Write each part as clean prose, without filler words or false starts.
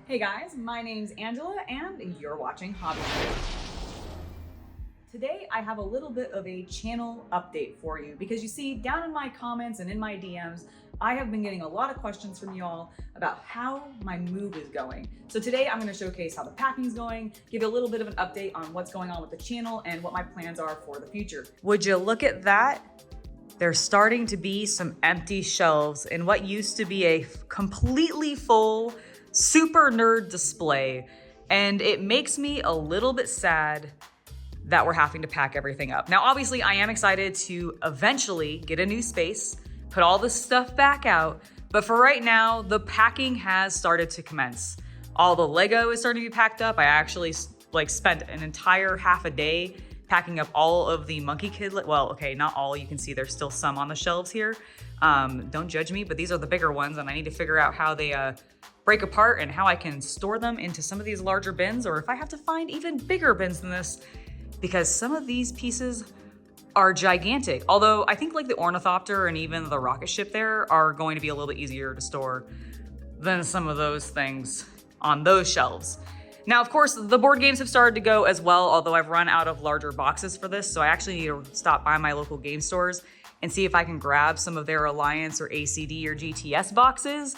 Hey guys, my name's Angela and you're watching Hobbies. Today I have a little bit of a channel update for you because you see down in my comments and in my DMs, I have been getting a lot of questions from you all about how my move is going. So today I'm going to showcase how the packing is going, give you a little bit of an update on what's going on with the channel and what my plans are for the future. Would you look at that? There's starting to be some empty shelves in what used to be a completely full super nerd display, and it makes me a little bit sad that we're having to pack everything up. Now, obviously, I am excited to eventually get a new space, put all this stuff back out, but for right now, the packing has started to commence. All the Lego is starting to be packed up. I actually spent an entire half a day packing up all of the Monkey Kid, well, okay, not all, you can see there's still some on the shelves here. Don't judge me, but these are the bigger ones and I need to figure out how they break apart and how I can store them into some of these larger bins, or if I have to find even bigger bins than this, because some of these pieces are gigantic. Although I think like the Ornithopter and even the rocket ship there are going to be a little bit easier to store than some of those things on those shelves. Now, of course, the board games have started to go as well, although I've run out of larger boxes for this. So I actually need to stop by my local game stores and see if I can grab some of their Alliance or ACD or GTS boxes.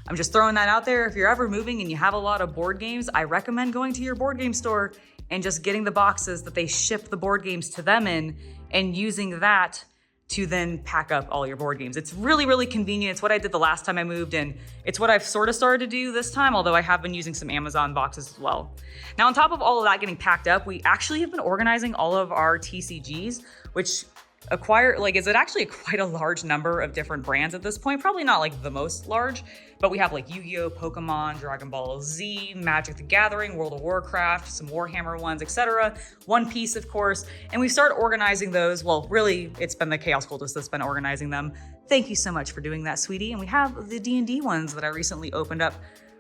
I'm just throwing that out there. If you're ever moving and you have a lot of board games, I recommend going to your board game store and just getting the boxes that they ship the board games to them in and using that to then pack up all your board games. It's really, really convenient. It's what I did the last time I moved, and it's what I've sort of started to do this time, although I have been using some Amazon boxes as well. Now, on top of all of that getting packed up, we actually have been organizing all of our TCGs, which is it actually quite a large number of different brands at this point? Probably not like the most large, but we have like Yu-Gi-Oh, Pokemon, Dragon Ball Z, Magic the Gathering, World of Warcraft, some Warhammer ones, etc. One Piece, of course, and we started organizing those. Well, really, it's been the Chaos Cultist that's been organizing them. Thank you so much for doing that, sweetie. And we have the D&D ones that I recently opened up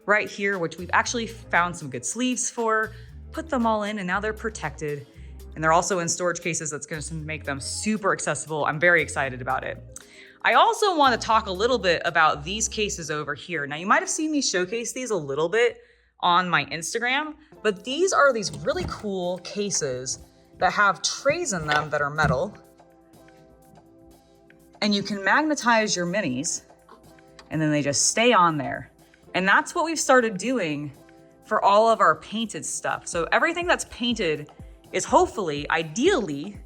right here, which we've actually found some good sleeves for, put them all in, and now they're protected. And they're also in storage cases that's going to make them super accessible. I'm very excited about it. I also want to talk a little bit about these cases over here. Now, you might have seen me showcase these a little bit on my Instagram, but these are these really cool cases that have trays in them that are metal. And you can magnetize your minis, and then they just stay on there. And that's what we've started doing for all of our painted stuff. So everything that's painted is hopefully, ideally,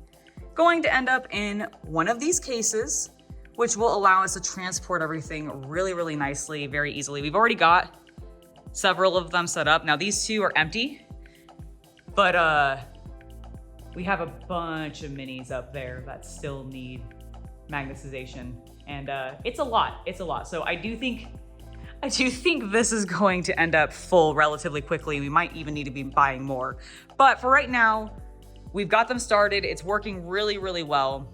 going to end up in one of these cases, which will allow us to transport everything really, really nicely, very easily. We've already got several of them set up. Now these two are empty, but we have a bunch of minis up there that still need magnetization. And it's a lot. So I do think this is going to end up full relatively quickly. We might even need to be buying more. But for right now, we've got them started. It's working really, really well.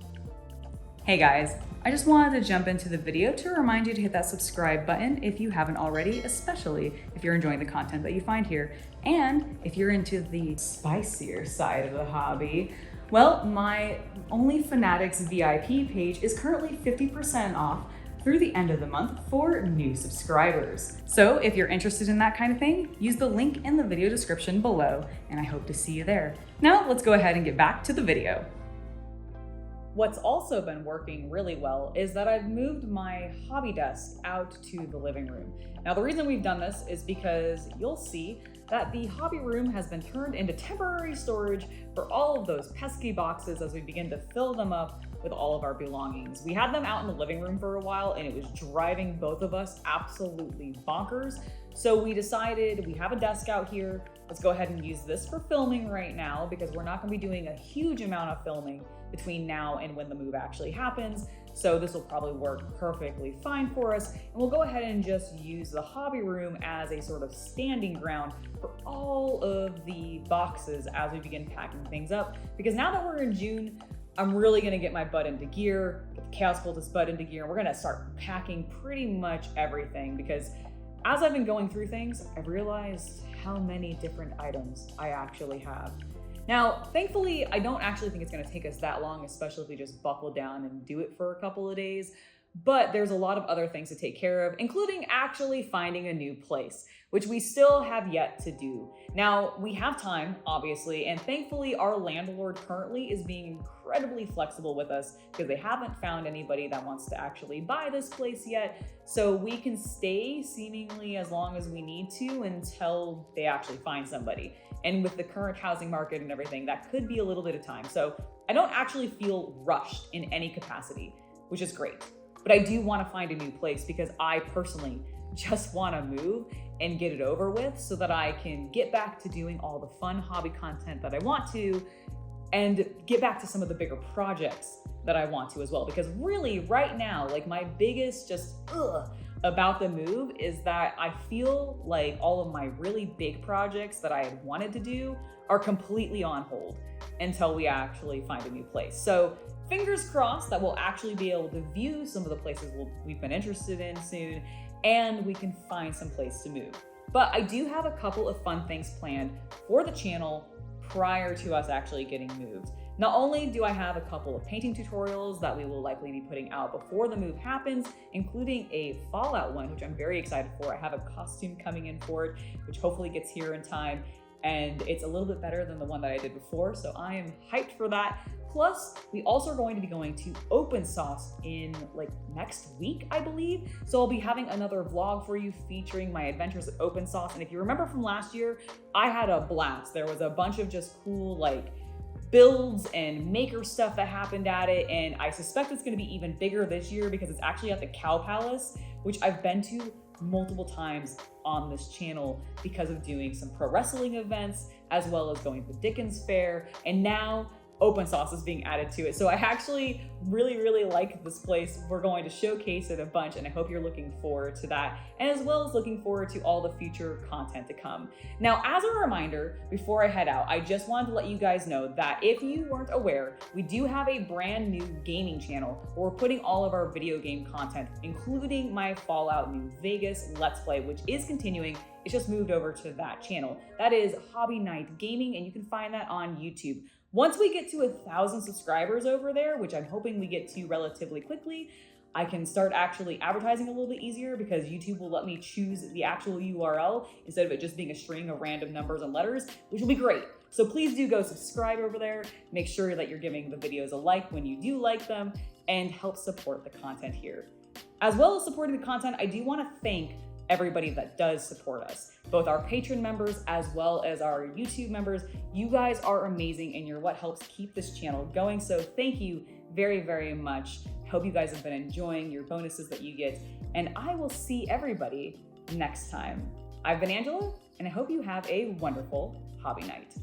Hey guys, I just wanted to jump into the video to remind you to hit that subscribe button if you haven't already, especially if you're enjoying the content that you find here. And if you're into the spicier side of the hobby, well, my Only Fanatics VIP page is currently 50% off through the end of the month for new subscribers. So if you're interested in that kind of thing, use the link in the video description below, and I hope to see you there. Now let's go ahead and get back to the video. What's also been working really well is that I've moved my hobby desk out to the living room. Now the reason we've done this is because you'll see that the hobby room has been turned into temporary storage for all of those pesky boxes as we begin to fill them up with all of our belongings. We had them out in the living room for a while and it was driving both of us absolutely bonkers. So we decided we have a desk out here. Let's go ahead and use this for filming right now because we're not going to be doing a huge amount of filming between now and when the move actually happens. So this will probably work perfectly fine for us. And we'll go ahead and just use the hobby room as a sort of standing ground for all of the boxes as we begin packing things up. Because now that we're in June, I'm really gonna get my butt into gear, get the Chaos Cultist butt into gear, and we're gonna start packing pretty much everything because as I've been going through things, I've realized how many different items I actually have. Now, thankfully, I don't actually think it's gonna take us that long, especially if we just buckle down and do it for a couple of days. But there's a lot of other things to take care of, including actually finding a new place, which we still have yet to do. Now, we have time, obviously, and thankfully our landlord currently is being incredibly flexible with us because they haven't found anybody that wants to actually buy this place yet. So we can stay seemingly as long as we need to until they actually find somebody. And with the current housing market and everything, that could be a little bit of time. So I don't actually feel rushed in any capacity, which is great. But I do want to find a new place because I personally just want to move and get it over with so that I can get back to doing all the fun hobby content that I want to and get back to some of the bigger projects that I want to as well. Because really right now, like my biggest about the move is that I feel like all of my really big projects that I had wanted to do are completely on hold until we actually find a new place. So fingers crossed that we'll actually be able to view some of the places we've been interested in soon, and we can find some place to move. But I do have a couple of fun things planned for the channel prior to us actually getting moved. Not only do I have a couple of painting tutorials that we will likely be putting out before the move happens, including a Fallout one, which I'm very excited for. I have a costume coming in for it, which hopefully gets here in time. And it's a little bit better than the one that I did before. So I am hyped for that. Plus, we also are going to be going to Open Sauce in like next week, I believe. So I'll be having another vlog for you featuring my adventures at Open Sauce. And if you remember from last year, I had a blast. There was a bunch of just cool like builds and maker stuff that happened at it. And I suspect it's going to be even bigger this year because it's actually at the Cow Palace, which I've been to multiple times on this channel because of doing some pro wrestling events, as well as going to the Dickens Fair. And now Open Sauce is being added to it. So I actually really like this place. We're going to showcase it a bunch, and I hope you're looking forward to that, and as well as looking forward to all the future content to come. Now, as a reminder, before I head out, I just wanted to let you guys know that if you weren't aware, we do have a brand new gaming channel where we're putting all of our video game content, including my Fallout New Vegas Let's Play, which is continuing. It's just moved over to that channel. That is Hobby Night Gaming, and you can find that on YouTube. Once we get to 1,000 subscribers over there, which I'm hoping we get to relatively quickly, I can start actually advertising a little bit easier because YouTube will let me choose the actual URL instead of it just being a string of random numbers and letters, which will be great. So please do go subscribe over there. Make sure that you're giving the videos a like when you do like them, and help support the content here. As well as supporting the content, I do want to thank everybody that does support us, both our patron members as well as our YouTube members. You guys are amazing, and you're what helps keep this channel going. So thank you very much. Hope you guys have been enjoying your bonuses that you get, and I will see everybody next time. I've been Angela, and I hope you have a wonderful hobby night.